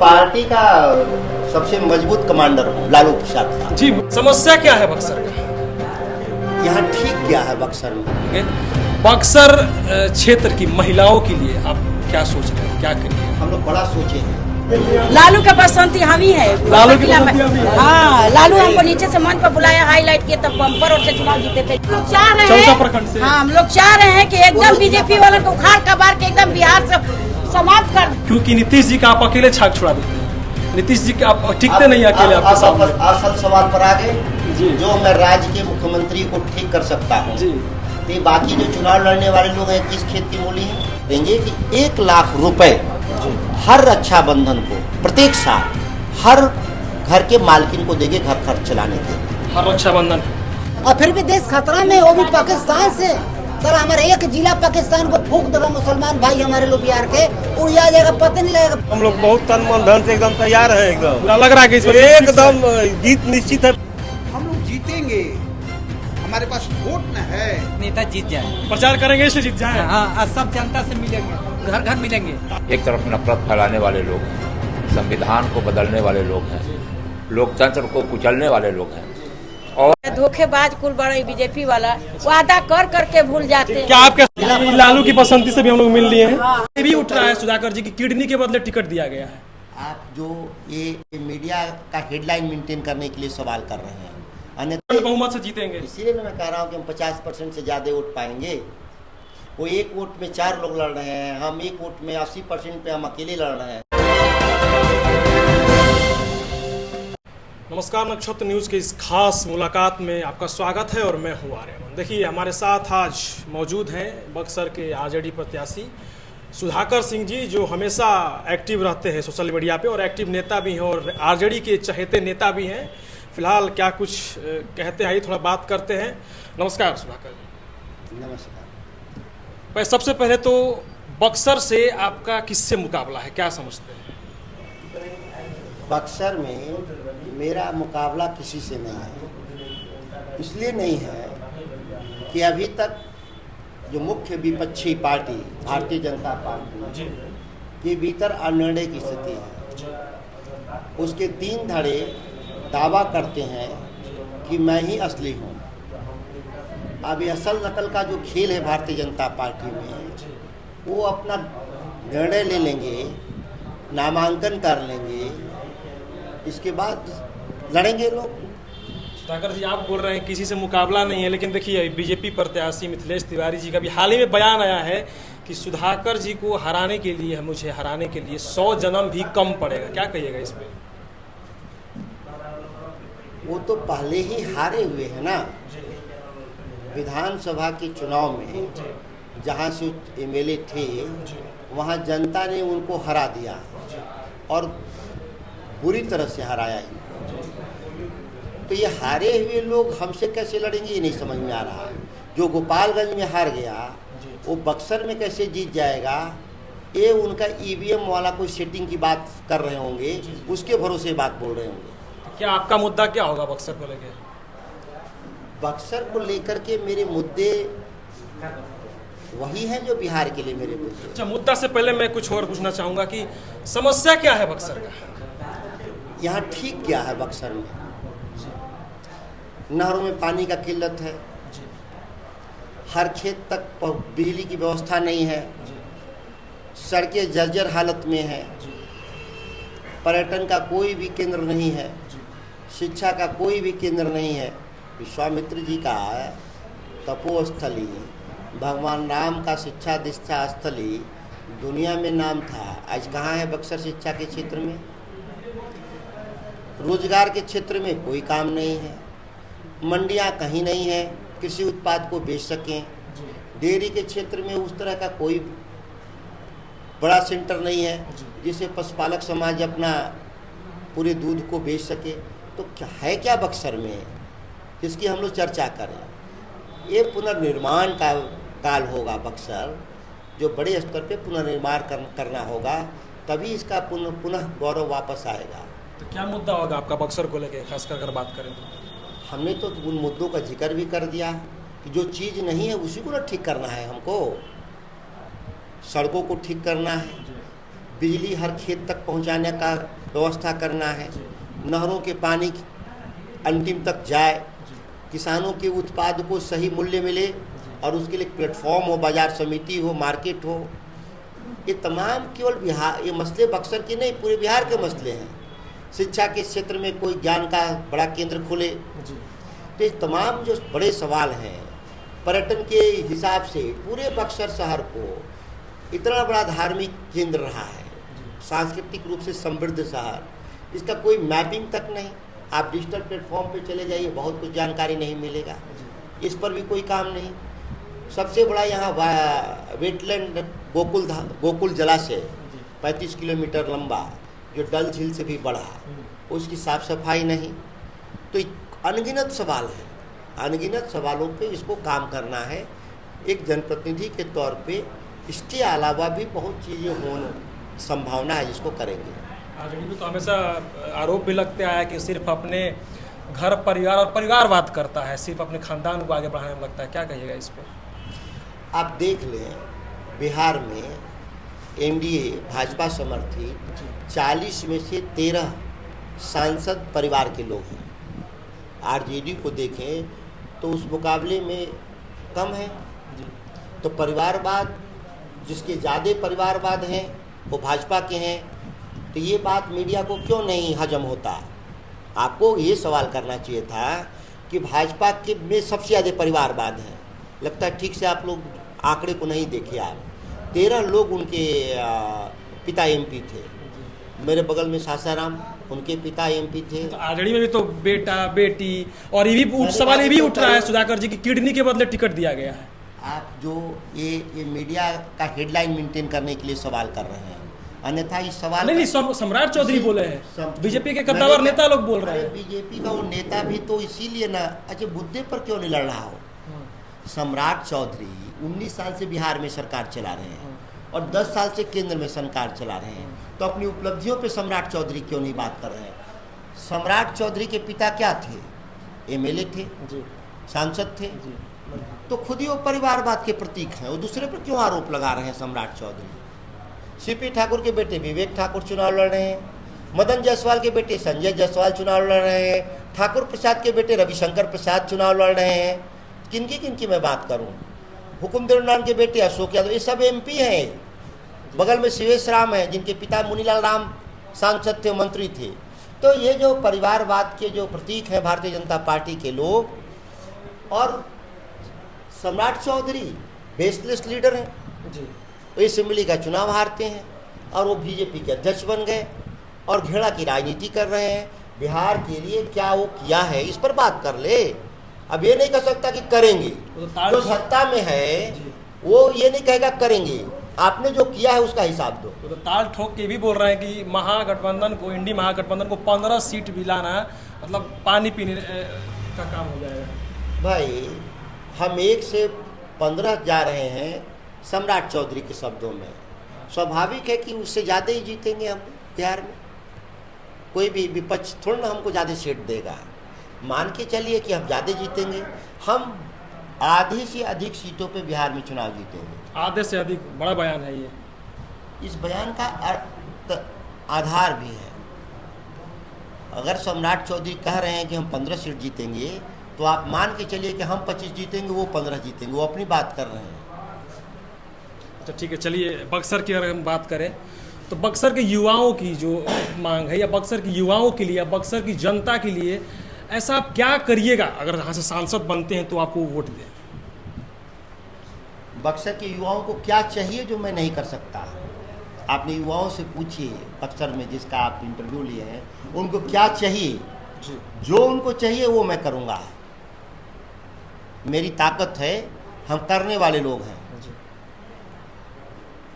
Party का सबसे मजबूत कमांडर लालू प्रसाद था। जी, समस्या क्या है बक्सर का? यहाँ ठीक क्या है बक्सर में? बक्सर क्षेत्र की महिलाओं के लिए आप क्या सोच रहे हैं, क्या करिए? हम लोग बड़ा सोचे हैं। लालू का बसंती हम ही है। लालू की बसंती हम ही है। हाँ, लालू हमको नीचे से मंच पर बुलाया, हाईलाइट किया, तब बम्पर और से चुनाव जीते थे। हम लोग चाह रहे चौसा हैं, प्रखंड से। हाँ, हम लोग चाह रहे हैं कि एकदम बीजेपी वाला को उखाड़ कबाड़ के एकदम बिहार से समाप्त कर। क्योंकि नीतीश जी का आप अकेले छाक छुड़ा देते हैं। नीतीश जी के आप टिकते नहीं अकेले आपके सामने। असल सवाल पर आ गए जी। जो मैं राज्य के मुख्यमंत्री को ठीक कर सकता हूँ जी। तो बाकी जो चुनाव लड़ने वाले लोग हैं किस खेत की मूली है देंगे कि 1 लाख रुपए हर रक्षाबंधन को प्रत्येक साल हर घर के मालकिन को देंगे घर खर्च चलाने के। हर रक्षाबंधन। और फिर भी देश खतरा में, वो भी पाकिस्तान से। सर हमारे एक जिला पाकिस्तान को फूक देगा मुसलमान भाई हमारे लोग बिहार के, उड़ आ जाएगा, पता नहीं लगेगा। हम लोग बहुत तन मन धन से एकदम तैयार है, एकदम पूरा लग रहा है कि इस बार एकदम जीत निश्चित है। हम लोग जीतेंगे, हमारे पास वोट न है। नेता जीत जाए, प्रचार करेंगे इसलिए जीत जाए। हाँ, सब जनता से मिलेंगे, घर घर मिलेंगे। एक तरफ नफरत फैलाने वाले लोग हैं, संविधान को बदलने वाले लोग हैं, लोकतंत्र को कुचलने वाले लोग हैं और धोखेबाज कुल बड़े बीजेपी वाला वादा कर करके भूल जाते हैं। क्या आपके लालू की पसंदी से भी हम लोग मिल लिए हैं? ये भी उठ रहा है सुधाकर जी की किडनी के बदले टिकट दिया गया है। आप जो ये मीडिया का हेडलाइन मेंटेन करने के लिए सवाल कर रहे हैं, अन्यथा बहुमत से जीतेंगे। इसीलिए मैं कह रहा हूँ कि हम 50% से ज्यादा वोट पाएंगे। वो 1 वोट में 4 लोग लड़ रहे हैं, हम 1 वोट में 80% पे हम अकेले लड़ रहे हैं। नमस्कार, नक्षत्र न्यूज के इस खास मुलाकात में आपका स्वागत है और मैं हूँ आर्यमन। देखिए, हमारे साथ आज मौजूद हैं बक्सर के आरजेडी प्रत्याशी सुधाकर सिंह जी, जो हमेशा एक्टिव रहते हैं सोशल मीडिया पे और एक्टिव नेता भी हैं और आरजेडी के चहेते नेता भी हैं। फिलहाल क्या कुछ कहते हैं, आइए थोड़ा बात करते हैं। नमस्कार सुधाकर जी। नमस्कार। सबसे पहले तो बक्सर से आपका किससे मुकाबला है, क्या समझते हैं? बक्सर में मेरा मुकाबला किसी से नहीं है। इसलिए नहीं है कि अभी तक जो मुख्य विपक्षी पार्टी भारतीय जनता पार्टी के भीतर अनिर्णय की स्थिति है। उसके 3 धड़े दावा करते हैं कि मैं ही असली हूँ। अभी असल नकल का जो खेल है भारतीय जनता पार्टी में, वो अपना निर्णय ले लेंगे, नामांकन कर लेंगे, इसके बाद लड़ेंगे लोग। सुधाकर जी, आप बोल रहे हैं किसी से मुकाबला नहीं है, लेकिन देखिए बीजेपी प्रत्याशी मिथिलेश तिवारी जी का भी हाल ही में बयान आया है कि सुधाकर जी को हराने के लिए, मुझे हराने के लिए 100 जन्म भी कम पड़ेगा। क्या कहिएगा इस पे? वो तो पहले ही हारे हुए हैं ना। विधानसभा के चुनाव में जहाँ से एमएलए थे वहाँ जनता ने उनको हरा दिया और बुरी तरह से हराया इनको। तो ये हारे हुए लोग हमसे कैसे लड़ेंगे, ये नहीं समझ में आ रहा है। जो गोपालगंज में हार गया वो बक्सर में कैसे जीत जाएगा? ये उनका ईवीएम वाला कोई सेटिंग की बात कर रहे होंगे, उसके भरोसे बात बोल रहे होंगे। क्या आपका मुद्दा क्या होगा बक्सर को लेकर? बक्सर को लेकर के मेरे मुद्दे वही हैं जो बिहार के लिए मेरे मुद्दे। अच्छा, मुद्दा से पहले मैं कुछ और पूछना चाहूँगा कि समस्या क्या है बक्सर का? यहाँ ठीक क्या है बक्सर में? नहरों में पानी का किल्लत है, हर खेत तक बिजली की व्यवस्था नहीं है, सड़कें जर्जर हालत में है, पर्यटन का कोई भी केंद्र नहीं है, शिक्षा का कोई भी केंद्र नहीं है। विश्वामित्र जी का तपोस्थली, भगवान राम का शिक्षा दीक्षा स्थली दुनिया में नाम था, आज कहाँ है बक्सर शिक्षा के क्षेत्र में? रोजगार के क्षेत्र में कोई काम नहीं है, मंडियाँ कहीं नहीं है कृषि उत्पाद को बेच सकें, डेयरी के क्षेत्र में उस तरह का कोई बड़ा सेंटर नहीं है जिसे पशुपालक समाज अपना पूरे दूध को बेच सके। तो क्या है क्या बक्सर में जिसकी हम लोग चर्चा करें? ये पुनर्निर्माण का काल होगा बक्सर, जो बड़े स्तर पे पुनर्निर्माण करना होगा, तभी इसका पुनः गौरव वापस आएगा। तो क्या मुद्दा होगा आपका बक्सर को लेकर, खासकर अगर बात करें तो? हमने तो उन मुद्दों का जिक्र भी कर दिया कि जो चीज़ नहीं है उसी को ना ठीक करना है हमको। सड़कों को ठीक करना है, बिजली हर खेत तक पहुंचाने का व्यवस्था करना है, नहरों के पानी अंतिम तक जाए, किसानों के उत्पाद को सही मूल्य मिले और उसके लिए प्लेटफॉर्म हो, बाजार समिति हो, मार्केट हो। ये तमाम केवल बिहार, ये मसले बक्सर के नहीं, पूरे बिहार के मसले हैं। शिक्षा के क्षेत्र में कोई ज्ञान का बड़ा केंद्र खुले, तो ये तमाम जो बड़े सवाल हैं, पर्यटन के हिसाब से पूरे बक्सर शहर को इतना बड़ा धार्मिक केंद्र रहा है, सांस्कृतिक रूप से समृद्ध शहर, इसका कोई मैपिंग तक नहीं। आप डिजिटल प्लेटफॉर्म पे चले जाइए, बहुत कुछ जानकारी नहीं मिलेगा, इस पर भी कोई काम नहीं। सबसे बड़ा यहाँ वेटलैंड गोकुल जलाशय 35 किलोमीटर लंबा, जो डल झील से भी बड़ा, उसकी साफ सफाई नहीं। तो अनगिनत सवाल है, अनगिनत सवालों पे इसको काम करना है एक जनप्रतिनिधि के तौर पे। इसके अलावा भी बहुत चीज़ें होने संभावना है जिसको करेंगे। आजड़ी में तो हमेशा आरोप भी लगते आया कि सिर्फ अपने घर परिवार और परिवारवाद करता है, सिर्फ अपने खानदान को आगे बढ़ाने में लगता है, क्या कहिएगा इस पर? आप देख लें, बिहार में एनडीए भाजपा समर्थित 40 में से 13 सांसद परिवार के लोग हैं। आरजेडी को देखें तो उस मुकाबले में कम है। तो परिवारवाद, जिसके ज़्यादा परिवारवाद हैं वो भाजपा के हैं, तो ये बात मीडिया को क्यों नहीं हजम होता? आपको ये सवाल करना चाहिए था कि भाजपा के में सबसे ज़्यादा परिवारवाद है। लगता है ठीक से आप लोग आंकड़े को नहीं देखे। आप 13 लोग उनके पिता एमपी थे। मेरे बगल में सासाराम, उनके पिता एमपी थे। तो आजड़ी में भी तो बेटा बेटी, और ये भी सवाल ये भी उठ रहा है सुधाकर जी की किडनी के बदले टिकट दिया गया है। आप जो ये मीडिया का हेडलाइन मेंटेन करने के लिए सवाल कर रहे हैं, अन्यथा इस सवाल नहीं, सम्राट चौधरी बोले हैं, बीजेपी के कद्दावर नेता लोग बोल रहे हैं। बीजेपी का वो नेता भी तो इसीलिए ना, अच्छा मुद्दे पर क्यों नहीं लड़ रहा हो? सम्राट चौधरी 19 साल से बिहार में सरकार चला रहे हैं और 10 साल से केंद्र में सरकार चला रहे हैं, तो अपनी उपलब्धियों पे सम्राट चौधरी क्यों नहीं बात कर रहे हैं? सम्राट चौधरी के पिता क्या थे? एमएलए थे, सांसद थे, तो खुद ही वो परिवारवाद के प्रतीक हैं। वो दूसरे पर क्यों आरोप लगा रहे हैं? सम्राट चौधरी, सीपी ठाकुर के बेटे विवेक ठाकुर चुनाव लड़ रहे हैं, मदन जायसवाल के बेटे संजय जायसवाल चुनाव लड़ रहे हैं, ठाकुर प्रसाद के बेटे रविशंकर प्रसाद चुनाव लड़ रहे हैं। किनकी मैं बात करूं? हुकुमदेव नारायण के बेटे अशोक यादव, ये सब एमपी हैं। बगल में शिवेश राम है, जिनके पिता मुनीलाल राम सांसद थे, मंत्री थे। तो ये जो परिवारवाद के जो प्रतीक हैं भारतीय जनता पार्टी के लोग, और सम्राट चौधरी बेसलेस लीडर हैं जी, वो असेंबली का चुनाव हारते हैं और वो बीजेपी के अध्यक्ष बन गए और घेरा की राजनीति कर रहे हैं। बिहार के लिए क्या वो किया है, इस पर बात कर ले। अब ये नहीं कह सकता कि करेंगे, जो सत्ता में है वो ये नहीं कहेगा करेंगे। आपने जो किया है उसका हिसाब दो। तो ताल ठोक के भी बोल रहे हैं कि महागठबंधन को, इंडी महागठबंधन को 15 सीट भी लाना, मतलब पानी पीने का काम हो जाएगा। भाई हम 1 से 15 जा रहे हैं सम्राट चौधरी के शब्दों में। स्वाभाविक है कि उससे ज़्यादा ही जीतेंगे हम बिहार में। कोई भी विपक्ष थोड़ा ना हमको ज़्यादा सीट देगा। मान के चलिए कि हम ज़्यादा जीतेंगे, हम आधे से अधिक सीटों पे बिहार में चुनाव जीतेंगे। आधे से अधिक बड़ा बयान है ये। इस बयान का आधार भी है। अगर सम्राट चौधरी कह रहे हैं कि हम 15 सीट जीतेंगे, तो आप मान के चलिए कि हम 25 जीतेंगे, वो 15 जीतेंगे। वो अपनी बात कर रहे हैं। अच्छा ठीक है, चलिए बक्सर की अगर हम बात करें तो बक्सर के युवाओं की जो मांग है, या बक्सर के युवाओं के लिए, या बक्सर की जनता के लिए ऐसा आप क्या करिएगा अगर यहाँ से सांसद बनते हैं तो आपको वोट दें? बक्सर के युवाओं को क्या चाहिए जो मैं नहीं कर सकता? आपने युवाओं से पूछिए, बक्सर में जिसका आप इंटरव्यू लिए हैं, उनको क्या चाहिए। जो उनको चाहिए वो मैं करूँगा। मेरी ताकत है, हम करने वाले लोग हैं।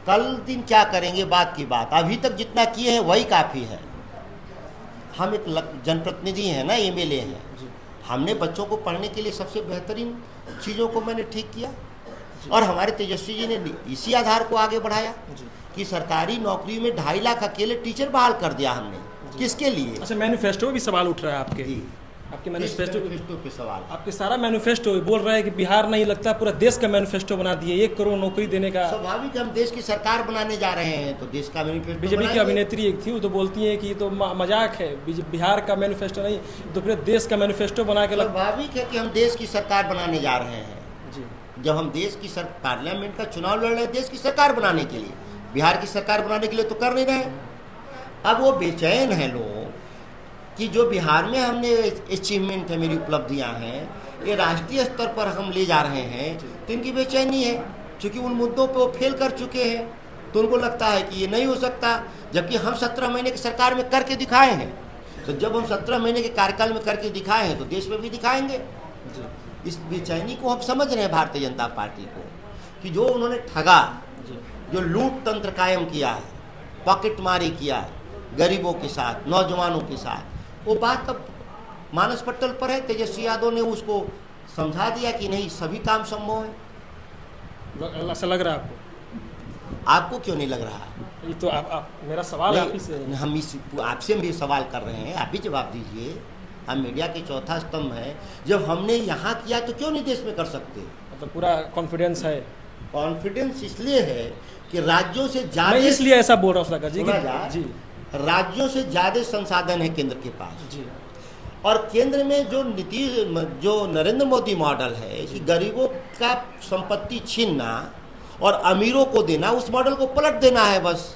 कल दिन क्या करेंगे बात की बात, अभी तक जितना किए हैं वही काफ़ी है। हम एक जनप्रतिनिधि हैं ना, एमएलए हैं। हमने बच्चों को पढ़ने के लिए सबसे बेहतरीन चीज़ों को मैंने ठीक किया, और हमारे तेजस्वी जी ने इसी आधार को आगे बढ़ाया कि सरकारी नौकरी में 2.5 लाख अकेले टीचर बहाल कर दिया हमने। किसके लिए? अच्छा, मैनिफेस्टो में भी सवाल उठ रहा है आपके। आपके मैनिफेस्टो पे सवाल है। आपके सारा मैनिफेस्टो बोल रहा है कि बिहार नहीं लगता पूरा देश का मैनिफेस्टो बना दिए, 1 करोड़ नौकरी देने का। स्वाभाविक हम देश की सरकार बनाने जा रहे हैं तो देश का मैनिफेस्टो बीजेपी की अभिनेत्री एक थी, वो तो बोलती है कि ये तो मजाक है, बिहार का मैनिफेस्टो नहीं तो पूरे देश का मैनिफेस्टो बना के स्वाभाविक है कि हम देश की सरकार बनाने जा रहे हैं जी। जब हम देश की पार्लियामेंट का चुनाव लड़ रहे हैं देश की सरकार बनाने के लिए, बिहार की सरकार बनाने के लिए तो कर नहीं रहे। अब वो बेचैन है लोग कि जो बिहार में हमने अचीवमेंट है, मेरी उपलब्धियां हैं, ये राष्ट्रीय स्तर पर हम ले जा रहे हैं, तो इनकी बेचैनी है क्योंकि उन मुद्दों पे वो फेल कर चुके हैं, तो उनको लगता है कि ये नहीं हो सकता, जबकि हम 17 महीने की सरकार में करके दिखाए हैं। तो जब हम 17 महीने के कार्यकाल में करके दिखाए हैं तो देश में भी दिखाएंगे। इस बेचैनी को हम समझ रहे हैं भारतीय जनता पार्टी को कि जो उन्होंने ठगा, जो लूट तंत्र कायम किया है, पॉकेटमारी किया है गरीबों के साथ, नौजवानों के साथ, वो बात अब मानस पटल पर है। तेजस्वी यादव ने उसको समझा दिया कि नहीं, सभी काम संभव है। ऐसा लग रहा है आपको? आपको क्यों नहीं लग रहा? ये तो मेरा सवाल आप ही से, हम आपसे भी सवाल कर रहे हैं, आप भी जवाब दीजिए। हम मीडिया के चौथा स्तंभ है, जब हमने यहाँ किया तो क्यों नहीं देश में कर सकते? मतलब पूरा कॉन्फिडेंस है। कॉन्फिडेंस इसलिए है कि राज्यों से ज्यादा, इसलिए ऐसा बोल रहा हूँ सुधाकर जी जी, राज्यों से ज्यादा संसाधन है केंद्र के पास जी। और केंद्र में जो नरेंद्र मोदी मॉडल है कि गरीबों का संपत्ति छीनना और अमीरों को देना, उस मॉडल को पलट देना है। बस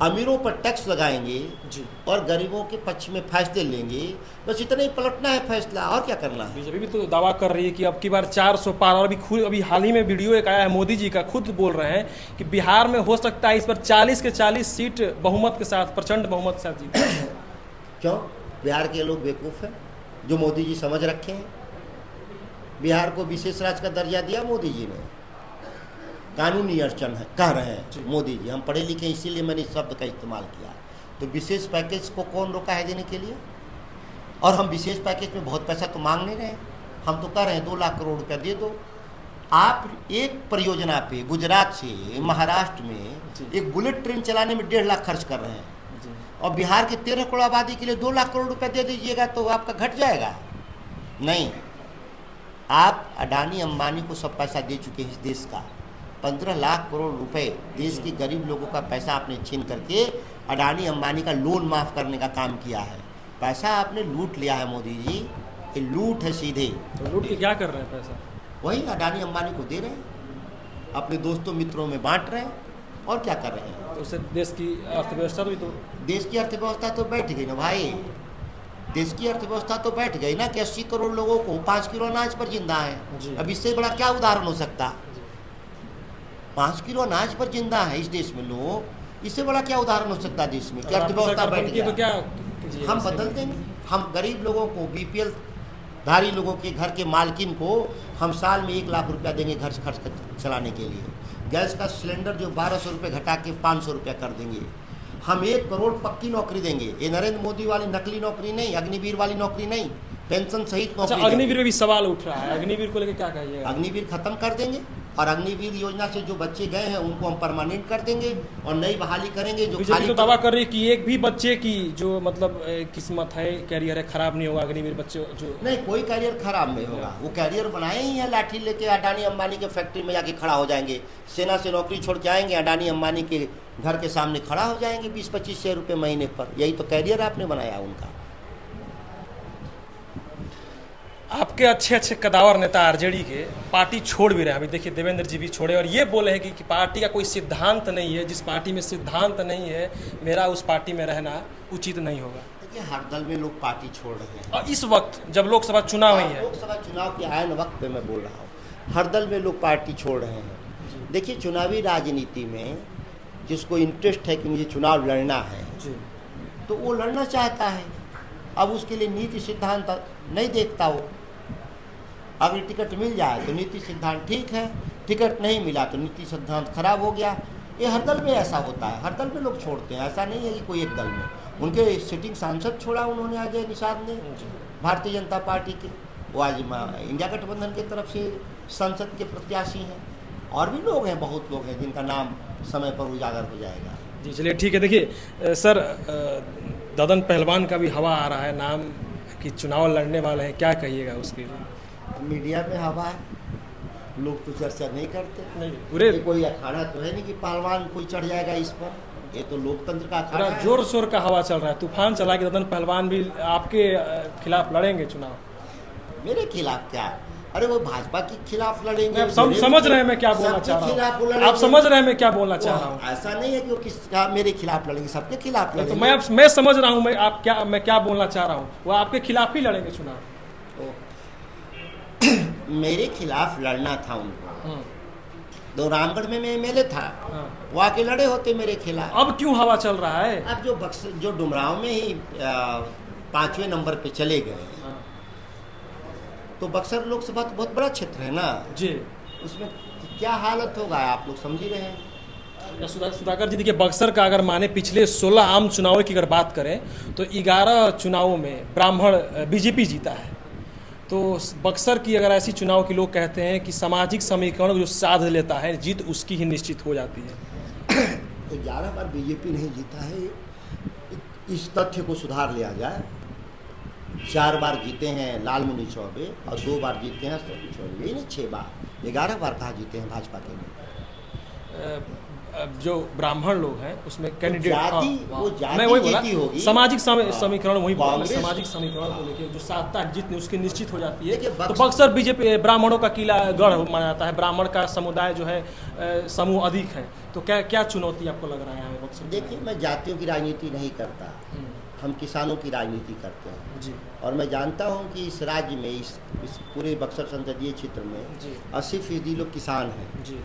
अमीरों पर टैक्स लगाएंगे जी और गरीबों के पक्ष में फैसले लेंगे, बस इतना ही पलटना है फैसला, और क्या करना है। बीजेपी भी तो दावा कर रही है कि अब की बार 400 पार, और अभी हाल ही में वीडियो एक आया है मोदी जी का, खुद बोल रहे हैं कि बिहार में हो सकता है इस बार 40 के 40 सीट बहुमत के साथ, प्रचंड बहुमत के साथ जीत। क्यों? बिहार के लोग बेवकूफ़ हैं जो मोदी जी समझ रखे हैं। बिहार को विशेष राज्य का दर्जा दिया मोदी जी ने, कानूनी अड़चन है कह रहे हैं मोदी जी, हम पढ़े लिखे इसीलिए मैंने इस शब्द का इस्तेमाल किया। तो विशेष पैकेज को कौन रोका है देने के लिए? और हम विशेष पैकेज में बहुत पैसा तो मांग नहीं रहे, हम तो कह रहे हैं 2 लाख करोड़ रुपया दे दो। आप एक परियोजना पे गुजरात से महाराष्ट्र में एक बुलेट ट्रेन चलाने में 1.5 लाख खर्च कर रहे हैं, और बिहार के 13 करोड़ आबादी के लिए 2 लाख करोड़ रुपया दे दीजिएगा तो आपका घट जाएगा? नहीं, आप अडानी अंबानी को सब पैसा दे चुके हैं इस देश का। 15 लाख करोड़ रुपए देश के गरीब लोगों का पैसा आपने छीन करके अडानी अंबानी का लोन माफ करने का काम किया है। पैसा आपने लूट लिया है मोदी जी, ये लूट है सीधे। तो लूट के क्या कर रहे हैं पैसा? वही अडानी अंबानी को दे रहे हैं, अपने दोस्तों मित्रों में बांट रहे हैं, और क्या कर रहे हैं। तो उससे देश की अर्थव्यवस्था भी तो, देश की अर्थव्यवस्था तो बैठ गई ना भाई, देश की अर्थव्यवस्था तो बैठ गई ना कि 80 करोड़ लोगों को 5 किलो अनाज पर जिंदा है। अब इससे बड़ा क्या उदाहरण हो सकता? 5 किलो अनाज पर जिंदा है इस देश में लोग, इससे बड़ा क्या उदाहरण हो सकता है देश में कि अर्थव्यवस्था बैठ गई? तो क्या हम बदल देंगे। हम गरीब लोगों को, बीपीएल धारी लोगों के घर के मालकिन को हम साल में 1 लाख रुपया देंगे घर खर्च चलाने के लिए। गैस का सिलेंडर जो 1200 रुपये घटा के 500 रुपया कर देंगे। हम 1 करोड़ पक्की नौकरी देंगे, ये नरेंद्र मोदी वाली नकली नौकरी नहीं, अग्निवीर वाली नौकरी नहीं, पेंशन सहित नौकरी। अग्निवीर में भी सवाल उठ रहा है, अग्निवीर को लेकर क्या कहिएगा? अग्निवीर खत्म कर देंगे और अग्निवीर योजना से जो बच्चे गए हैं उनको हम परमानेंट कर देंगे और नई बहाली करेंगे। जो खाली तो दावा कर रही है कि एक भी बच्चे की जो मतलब किस्मत है, कैरियर है, खराब नहीं होगा अग्निवीर बच्चे जो। नहीं, कोई कैरियर खराब नहीं होगा, वो कैरियर बनाए ही है। लाठी लेके अडानी अंबानी के फैक्ट्री में जाके खड़ा हो जाएंगे, सेना से नौकरी छोड़ के आएंगे, अडानी अंबानी के घर के सामने खड़ा हो जाएंगे 20-25 रुपये महीने पर। यही तो कैरियर आपने बनाया उनका। आपके अच्छे अच्छे कदावर नेता आरजेडी के पार्टी छोड़ भी रहे हैं। अभी देखिए देवेंद्र जी भी छोड़े और ये बोले हैं कि पार्टी का कोई सिद्धांत नहीं है, जिस पार्टी में सिद्धांत नहीं है मेरा उस पार्टी में रहना उचित नहीं होगा। देखिए हर दल में लोग पार्टी छोड़ रहे हैं, और इस वक्त जब लोकसभा चुनाव हुई है, लोकसभा चुनाव के आयन वक्त पे मैं बोल रहा हूँ, हर दल में लोग पार्टी छोड़ रहे हैं। देखिए चुनावी राजनीति में जिसको इंटरेस्ट है कि मुझे चुनाव लड़ना है तो वो लड़ना चाहता है। अब उसके लिए नीति सिद्धांत नहीं देखता वो। अगर टिकट मिल जाए तो नीति सिद्धांत ठीक है, टिकट नहीं मिला तो नीति सिद्धांत खराब हो गया। ये हर दल में ऐसा होता है, हर दल में लोग छोड़ते हैं, ऐसा नहीं है कि कोई एक दल में। उनके सिटिंग सांसद छोड़ा उन्होंने, अजय निषाद ने, भारतीय जनता पार्टी के, वो आज इंडिया गठबंधन की तरफ से संसद के प्रत्याशी हैं। और भी लोग हैं, बहुत लोग हैं जिनका नाम समय पर उजागर हो जाएगा। जी चलिए ठीक है। देखिए सर, ददन पहलवान का भी हवा आ रहा है, नाम कि चुनाव लड़ने वाले हैं, क्या कहिएगा उसके लिए? मीडिया में हवा है, लोग तो चर्चा नहीं करते। नहीं पूरे ये कोई अखाड़ा तो है नहीं कि पहलवान कोई चढ़ जाएगा इस पर, ये तो लोकतंत्र का अखाड़ा पूरा है। जोर शोर का हवा चल रहा है, तूफान चला कि ददन पहलवान भी आपके खिलाफ लड़ेंगे चुनाव। मेरे खिलाफ क्या? अरे वो भाजपा के खिलाफ लड़ेंगे। आप समझ रहे हैं मैं क्या बोलना चाह रहा हूँ? आप समझ रहे हैं मैं क्या बोलना चाह रहा हूँ? ऐसा नहीं है कि वो किसका मेरे खिलाफ लड़ेंगे, सबके खिलाफ तो लड़ेंगे। मैं समझ रहा हूँ मैं क्या बोलना चाह रहा हूँ। वो आपके खिलाफ ही लड़ेंगे चुनाव। मेरे खिलाफ लड़ना था उनको। तो रामगढ़ में मैं एमएलए था, हाँ। वो आके लड़े होते मेरे खिलाफ। अब क्यों हवा चल रहा है? अब जो डुमराव में ही 5वें नंबर पे चले गए, हाँ। तो बक्सर लोकसभा तो बहुत बड़ा क्षेत्र है ना जी, उसमें क्या हालत होगा आप लोग समझ ही रहे हैं। सुधाकर जी देखिए, बक्सर का अगर माने पिछले 16 आम चुनावों की अगर बात करें तो 11 चुनावों में ब्राह्मण बीजेपी जीता है। तो बक्सर की अगर ऐसी चुनाव के लोग कहते हैं कि सामाजिक समीकरण जो साध लेता है जीत उसकी ही निश्चित हो जाती है। 11 बार बीजेपी नहीं जीता है, इस तथ्य को सुधार लिया जाए। 4 बार जीते हैं लालमुनि चौबे और 2 बार जीते हैं चौबे, यही नहीं 6 बार, 11 बार कहाँ जीते हैं भाजपा के लोग। जो ब्राह्मण लोग हैं उसमें कैंडिडेट वो जाति मैं वही बोला, जीती होगी। सामाजिक समीकरण वही बोला, कांग्रेस- सामाजिक समीकरण को लेकर जो साधता है जीत उसकी निश्चित हो जाती है। देखिए, तो बक्सर बीजेपी ब्राह्मणों का किला गढ़ माना जाता है, ब्राह्मण का समुदाय जो है समूह अधिक है। तो क्या चुनौती आपको लग रहा है यहाँ बक्सर? देखिए, मैं जातियों की राजनीति नहीं करता, हम किसानों की राजनीति करते हैं जी, और मैं जानता हूँ कि इस राज्य में इस पूरे बक्सर संसदीय क्षेत्र में जी। 80% लोग किसान हैं जी,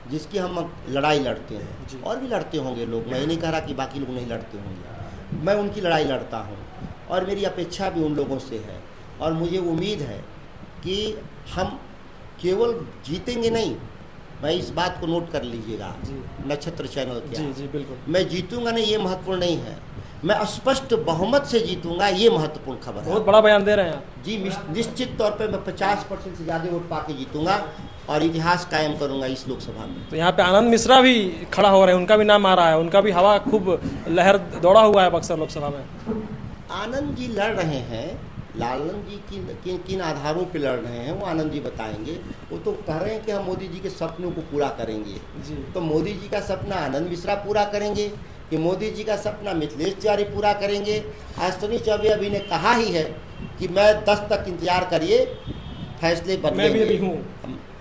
जिसकी हम लड़ाई लड़ते जी। हैं, और भी लड़ते होंगे लोग, मैं ये नहीं कह रहा कि बाकी लोग नहीं लड़ते होंगे। मैं उनकी लड़ाई लड़ता हूँ और मेरी अपेक्षा भी उन लोगों से है और मुझे उम्मीद है कि हम केवल जीतेंगे नहीं, मैं इस बात को नोट कर लीजिएगा जी। नक्षत्र चैनल के जी, जी, बिल्कुल। मैं जीतूंगा नहीं ये महत्वपूर्ण नहीं है, मैं स्पष्ट बहुमत से जीतूंगा ये महत्वपूर्ण खबर है। बहुत बड़ा बयान दे रहे हैं आप। जी, निश्चित तौर पे मैं 50% से ज़्यादा वोट पाके जीतूंगा और इतिहास कायम करूंगा इस लोकसभा में। तो यहाँ पे आनंद मिश्रा भी खड़ा हो रहे हैं, उनका भी नाम आ रहा है, उनका भी हवा खूब लहर दौड़ा हुआ है बक्सर लोकसभा में। आनंद जी लड़ रहे हैं, लालन जी किन आधारों पे लड़ रहे हैं वो आनंद जी बताएंगे। वो तो कह रहे हैं कि हम मोदी जी के सपनों को पूरा करेंगे जी। तो मोदी जी का सपना आनंद मिश्रा पूरा करेंगे कि मोदी जी का सपना मिथिलेश तिवारी पूरा करेंगे? अश्विनी चौबे अभी ने कहा ही है कि मैं 10 तक इंतजार करिए, फैसले मैं भी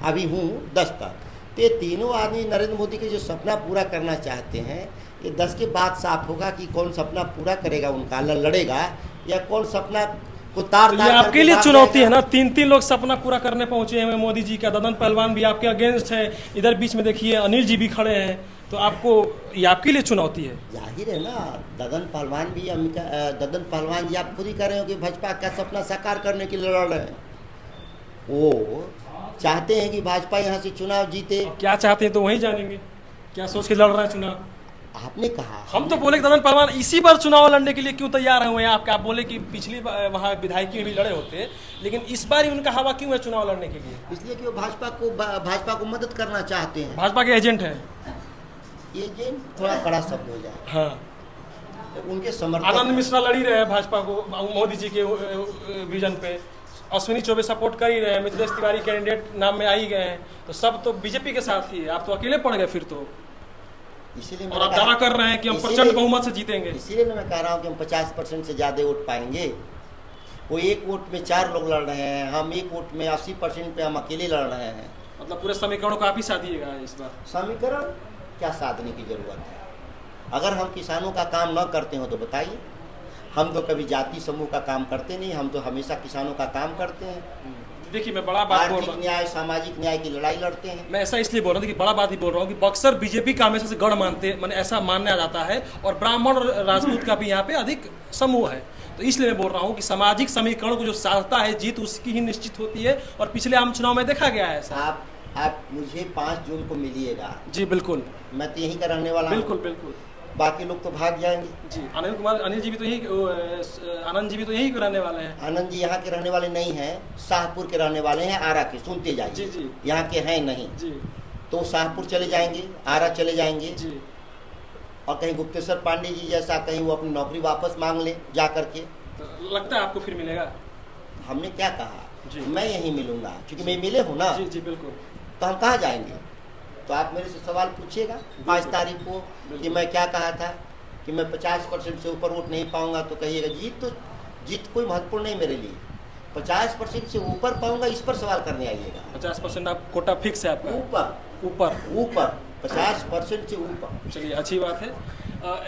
अभी हूँ 10 तक। तो ये तीनों आदमी नरेंद्र मोदी के जो सपना पूरा करना चाहते हैं, ये 10 के बाद साफ होगा कि कौन सपना पूरा करेगा, उनका लड़ेगा या कौन सपना को तार तो ये आपके लिए चुनौती है ना, 3 लोग सपना पूरा करने पहुंचे हैं मोदी जी का। ददन पहलवान भी आपके अगेंस्ट है, इधर बीच में देखिए अनिल जी भी खड़े हैं, तो आपको ये आपके लिए चुनौती है। जाहिर है ना, ददन पहलवान जी आप खुद ही कह रहे हो कि भाजपा का सपना साकार करने के लिए लड़ रहे हैं। वो चाहते हैं कि भाजपा यहाँ से चुनाव जीते। क्या चाहते हैं तो वही जानेंगे, क्या सोच के लड़ रहे हैं चुनाव। आपने कहा, हम तो बोले कि ददन पहलवान इसी बार चुनाव लड़ने के लिए क्यों तैयार हुए हैं? आप बोले कि पिछली वहाँ विधायकी में भी लड़े होते, लेकिन इस बार ही उनका हवा क्यों है चुनाव लड़ने के लिए? इसलिए कि वो भाजपा को मदद करना चाहते हैं। भाजपा के एजेंट हैं। एजेंट थोड़ा बड़ा शब्द हो जाए। हाँ, उनके समर्थक आनंद मिश्रा लड़ ही रहे हैं भाजपा को मोदी जी के विजन पे, अश्विनी चौबे सपोर्ट कर ही रहे हैं, मिथिलेश तिवारी कैंडिडेट नाम में आ ही गए हैं, तो सब तो बीजेपी के साथ ही है। आप तो अकेले पड़ गए फिर तो, इसीलिए और आप दावा कर रहे हैं कि हम प्रचंड बहुमत से जीतेंगे। इसीलिए मैं कह रहा हूँ कि हम 50% से ज़्यादा वोट पाएंगे। वो 1 वोट में 4 लोग लड़ रहे हैं, हम 1 वोट में 80% पे हम अकेले लड़ रहे हैं। मतलब पूरे समीकरणों को आप ही साधिएगा इस बार। समीकरण क्या साधने की जरूरत है? अगर हम किसानों का काम न करते हो तो बताइए। हम तो कभी जाति समूह का काम करते नहीं, हम तो हमेशा किसानों का काम करते हैं। देखिए, मैं बड़ा बात बोल रहा आर्थिक न्याय, सामाजिक न्याय की लड़ाई लड़ते हैं। मैं ऐसा इसलिए बोल रहा हूँ कि बड़ा बात ही बोल रहा हूँ कि बक्सर बीजेपी का हमेशा से गढ़ मानते, मैंने ऐसा मानना जाता है, और ब्राह्मण और राजपूत का भी यहाँ पे अधिक समूह है। तो इसलिए मैं बोल रहा हूँ कि सामाजिक समीकरण को जो साधता है जीत उसकी ही निश्चित होती है, और पिछले आम चुनाव में देखा गया है ऐसा। आप मुझे 5 जून को मिलिएगा। जी बिल्कुल, मैं तो यहीं का रहने वाला हूं। बिल्कुल बिल्कुल। बाकी लोग तो भाग जाएंगे। जी, अनिल जी भी तो आनंद जी भी तो यहीं के रहने वाले हैं। आनंद जी यहाँ के रहने वाले नहीं हैं, शाहपुर के रहने वाले हैं, आरा के। सुनते जाइए। जी जी, यहाँ के हैं नहीं जी, तो शाहपुर चले जाएंगे, आरा चले जाएंगे जी, और कहीं गुप्तेश्वर पांडे जी जैसा कहीं वो अपनी नौकरी वापस मांग ले जा करके। तो लगता है आपको फिर मिलेगा? हमने क्या कहा, जी। मैं यहीं मिलूंगा, क्योंकि मैं मिले हूँ ना, जी जी बिल्कुल। तो हम कहाँ जाएंगे। तो आप मेरे से सवाल पूछिएगा 5 तारीख को कि मैं क्या कहा था कि मैं 50% से ऊपर वोट नहीं पाऊंगा, तो कहिएगा जीत कोई महत्वपूर्ण नहीं मेरे लिए, 50% से ऊपर पाऊंगा इस पर सवाल करने आइएगा। 50% आप कोटा फिक्स है आपका? ऊपर 50% से ऊपर। चलिए अच्छी बात है।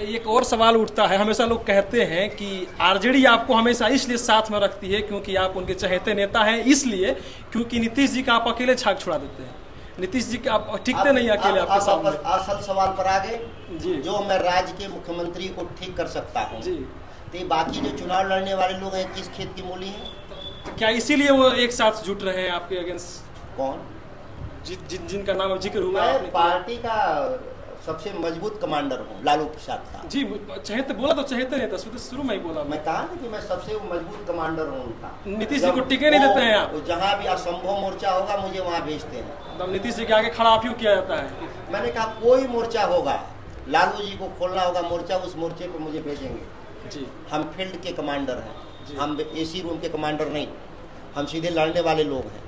एक और सवाल उठता है, हमेशा लोग कहते हैं कि आरजेडी आपको हमेशा इसलिए साथ में रखती है क्योंकि आप उनके चहेते नेता हैं, इसलिए क्योंकि नीतीश जी का आप अकेले छाक छुड़ा देते हैं। नीतीश जी के आप टिकते नहीं अकेले आपके सामने। असल सवाल पर आ गए जी। जो मैं राज्य के मुख्यमंत्री को ठीक कर सकता हूँ जी। तो बाकी जो चुनाव लड़ने वाले लोग हैं किस खेत की मूली है? तो क्या इसीलिए वो एक साथ जुट रहे हैं आपके अगेंस्ट? कौन? जिनका नाम जिक्र हुआ मैं आपने? पार्टी का सबसे मजबूत कमांडर हूँ, लालू प्रसाद साहब। जी चहेते बोला तो चहेते नहीं था, शुरू में ही बोला मैं कहा ना कि मैं सबसे मजबूत कमांडर हूँ उनका। नीतीश जी को टिके नहीं देते हैं आप? जहाँ भी असंभव मोर्चा होगा मुझे वहाँ भेजते हैं। मतलब नीतीश जी के आगे खड़ा आप क्यों किया जाता है? मैंने कहा कोई मोर्चा होगा, लालू जी को खोलना होगा मोर्चा, उस मोर्चे पर मुझे भेजेंगे। जी। हम फील्ड के कमांडर हैं, हम एसी रूम के कमांडर नहीं, हम सीधे लड़ने वाले लोग हैं,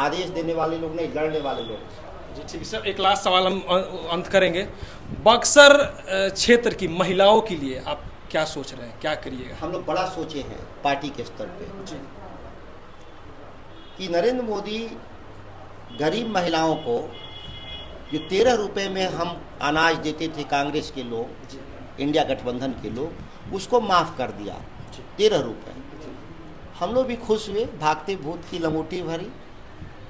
आदेश देने वाले लोग नहीं, लड़ने वाले लोग। जी ठीक है सर, एक लास्ट सवाल हम अंत करेंगे। बक्सर क्षेत्र की महिलाओं के लिए आप क्या सोच रहे हैं, क्या करिएगा? हम लोग बड़ा सोचे हैं पार्टी के स्तर पे जी। कि नरेंद्र मोदी गरीब महिलाओं को जो 13 रुपए में हम अनाज देते थे कांग्रेस के लोग, इंडिया गठबंधन के लोग, उसको माफ़ कर दिया 13 रुपए। हम लोग भी खुश हुए, भागते भूत की लंगोटी भरी।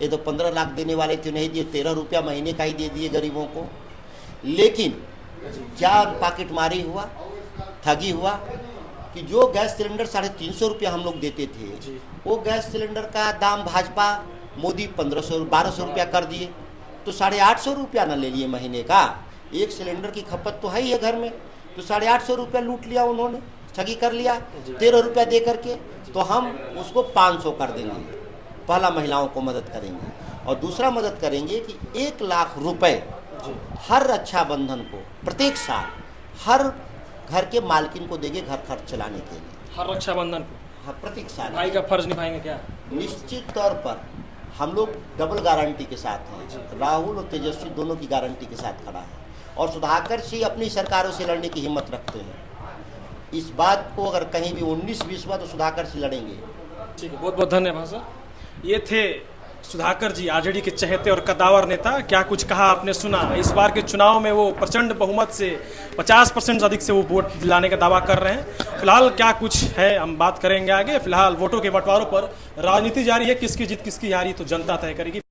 ये तो 15 लाख देने वाले थे, नहीं दिए, 13 रुपया महीने का ही दे दिए गरीबों को। लेकिन क्या पॉकेटमारी हुआ, ठगी हुआ कि जो गैस सिलेंडर 350 रुपया हम लोग देते थे, वो गैस सिलेंडर का दाम भाजपा मोदी 1200 रुपया कर दिए, तो 850 रुपया ना ले लिए महीने का। एक सिलेंडर की खपत तो है ही है घर में, तो 850 रुपया लूट लिया उन्होंने, ठगी कर लिया 13 रुपया दे करके। तो हम उसको 500 कर देंगे। पहला महिलाओं को मदद करेंगे, और दूसरा मदद करेंगे कि 1 लाख रुपए हर रक्षाबंधन को प्रत्येक साल हर घर के मालकिन को देंगे, घर खर्च चलाने के लिए। हर रक्षाबंधन को? हाँ, प्रत्येक साल। भाई का फर्ज निभाएंगे क्या? निश्चित तौर पर हम लोग डबल गारंटी के साथ हैं। राहुल और तेजस्वी दोनों की गारंटी के साथ खड़ा है, और सुधाकर सिंह अपनी सरकारों से लड़ने की हिम्मत रखते हैं। इस बात को अगर कहीं भी 19-20 हुआ तो सुधाकर से लड़ेंगे। ठीक है, बहुत बहुत धन्यवाद सर। ये थे सुधाकर जी, आरजेडी के चहेते और कद्दावर नेता। क्या कुछ कहा आपने सुना। इस बार के चुनाव में वो प्रचंड बहुमत से 50% से अधिक से वो वोट दिलाने का दावा कर रहे हैं। फिलहाल क्या कुछ है हम बात करेंगे आगे। फिलहाल वोटों के बंटवारों पर राजनीति जारी है, किसकी जीत किसकी हारी तो जनता तय करेगी।